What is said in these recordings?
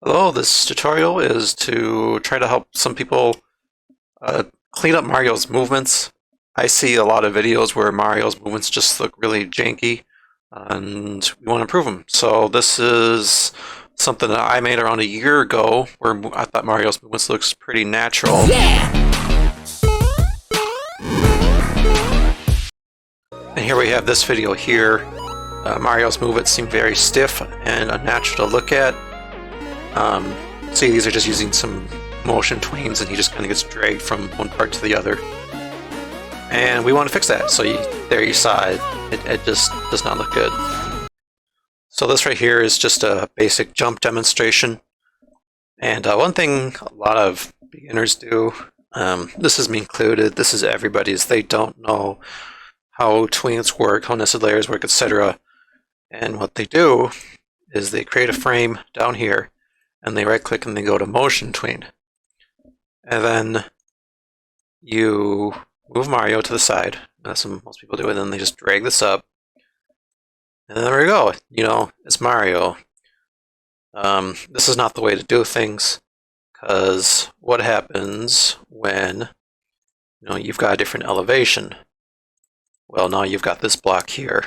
Hello, this tutorial is to try to help some people clean up Mario's movements. I see a lot of videos where Mario's movements just look really janky, and we want to improve them. So this is something that I made around a year ago where I thought Mario's movements looks pretty natural. And here we have this video here. Mario's movements seem very stiff and unnatural to look at. See, these are just using some motion tweens, and he just kind of gets dragged from one part to the other. And we want to fix that. So there you saw it. It just does not look good. So this right here is just a basic jump demonstration. And one thing a lot of beginners do, this is me included, this is everybody's, they don't know how tweens work, how nested layers work, etc. And what they do is they create a frame down here, and they right click and they go to motion tween. And then you move Mario to the side. That's what most people do, and then they just drag this up. And there we go. You know, it's Mario. This is not the way to do things, because what happens when you've got a different elevation? Well, now you've got this block here.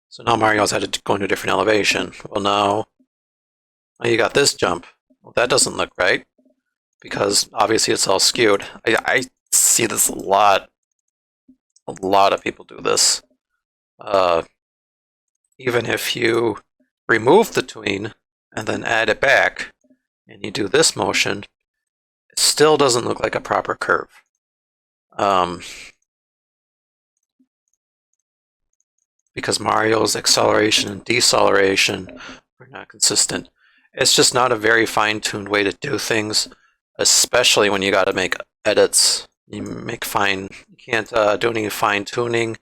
So now Mario's had to go into a different elevation. Well, now you got this jump. Well, that doesn't look right, because obviously it's all skewed. I see this a lot. A lot of people do this. Even if you remove the tween and then add it back, and you do this motion, it still doesn't look like a proper curve. Because Mario's acceleration and deceleration are not consistent. It's just not a very fine-tuned way to do things, especially when you got to make edits. You can't do any fine-tuning.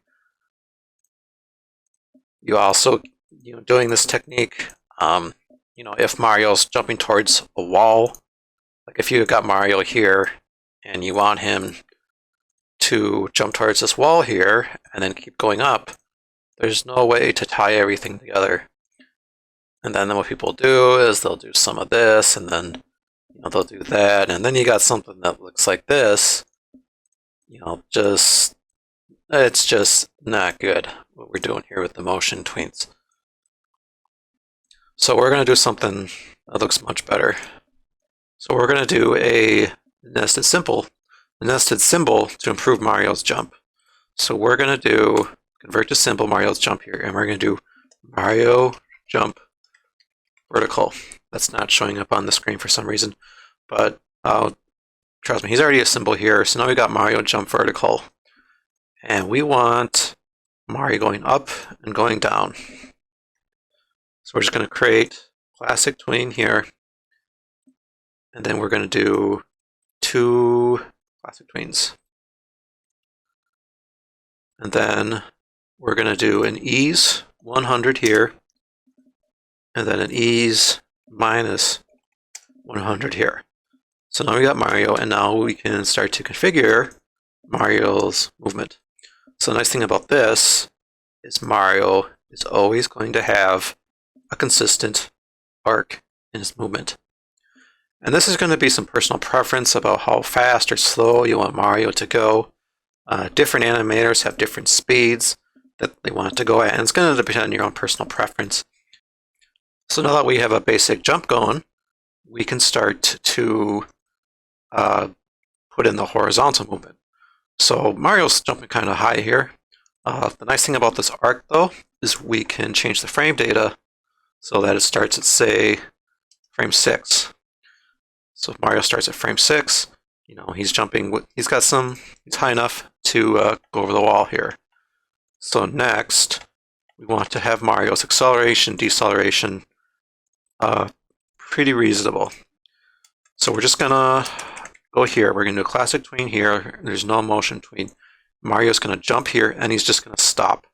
You also, doing this technique, if Mario's jumping towards a wall, like if you got Mario here and you want him to jump towards this wall here and then keep going up, there's no way to tie everything together. And then what people do is they'll do some of this, and then they'll do that, and then you got something that looks like this. It's just not good what we're doing here with the motion tweens. So we're going to do something that looks much better. So we're going to do a nested symbol to improve Mario's jump. So we're going to do convert to symbol Mario's jump here, and we're going to do Mario jump vertical. That's not showing up on the screen for some reason, but trust me, he's already a symbol here. So now we got Mario jump vertical, and we want Mario going up and going down. So we're just going to create classic tween here, and then we're going to do 2 classic tweens, and then we're going to do an ease 100 here, and then an ease minus 100 here. So now we got Mario, and now we can start to configure Mario's movement. So the nice thing about this is Mario is always going to have a consistent arc in his movement. And this is going to be some personal preference about how fast or slow you want Mario to go. Different animators have different speeds that they want it to go at, and it's going to depend on your own personal preference. So now that we have a basic jump going, we can start to put in the horizontal movement. So Mario's jumping kind of high here. The nice thing about this arc, though, is we can change the frame data so that it starts at, say, frame 6. So if Mario starts at frame 6, he's jumping, he's high enough to go over the wall here. So next, we want to have Mario's acceleration, deceleration pretty reasonable. So we're just gonna go here. We're gonna do a classic tween here. There's no motion tween. Mario's gonna jump here, and he's just gonna stop.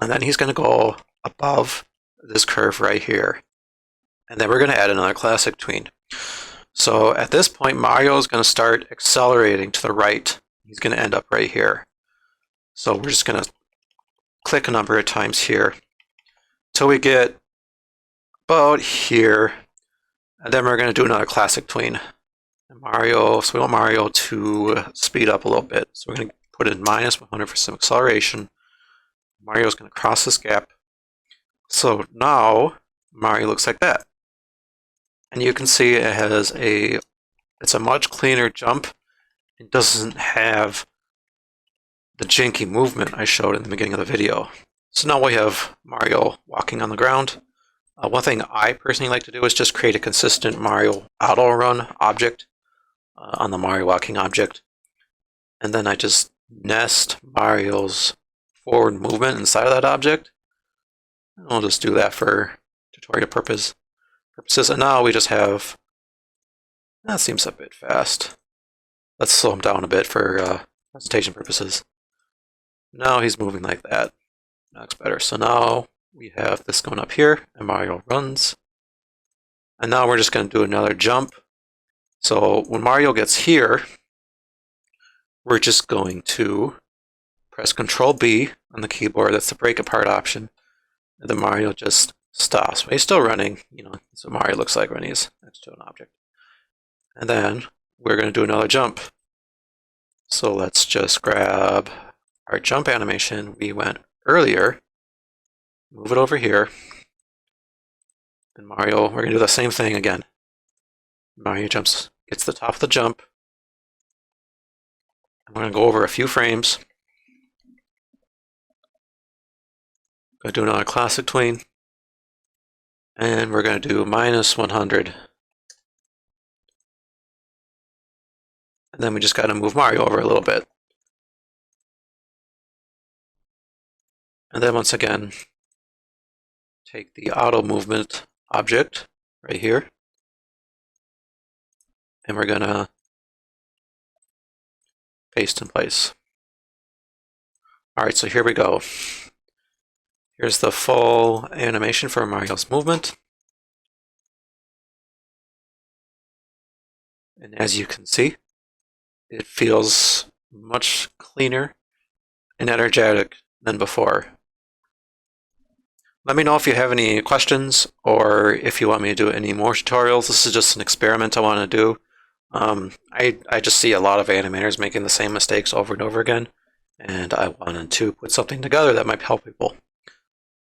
And then he's gonna go above this curve right here. And then we're gonna add another classic tween. So at this point, Mario is gonna start accelerating to the right. He's gonna end up right here. So we're just gonna click a number of times here till we get about here. And then we're going to do another classic tween. And Mario, so we want Mario to speed up a little bit. So we're going to put in minus 100 for some acceleration. Mario's going to cross this gap. So now Mario looks like that. And you can see it has it's a much cleaner jump. It doesn't have the janky movement I showed in the beginning of the video. So now we have Mario walking on the ground. One thing I personally like to do is just create a consistent Mario auto run object on the Mario walking object. And then I just nest Mario's forward movement inside of that object. And we'll just do that for tutorial purposes. And now we just have, that seems a bit fast. Let's slow him down a bit for presentation purposes. Now he's moving like that. That looks better. So now we have this going up here, and Mario runs. And now we're just going to do another jump. So when Mario gets here, we're just going to press Control B on the keyboard. That's the break apart option. And then Mario just stops. But he's still running. You know, that's what Mario looks like when he's next to an object. And then we're going to do another jump. So let's just grab our jump animation we went earlier, move it over here, and Mario, we're going to do the same thing again. Mario gets to the top of the jump. I'm going to go over a few frames. Going to do another classic tween. And we're going to do minus 100. And then we just got to move Mario over a little bit. And then once again, take the auto movement object right here. And we're going to paste in place. Alright, so here we go. Here's the full animation for Mario's movement. And as you can see, it feels much cleaner and energetic than before. Let me know if you have any questions or if you want me to do any more tutorials. This is just an experiment I want to do. I just see a lot of animators making the same mistakes over and over again, and I wanted to put something together that might help people.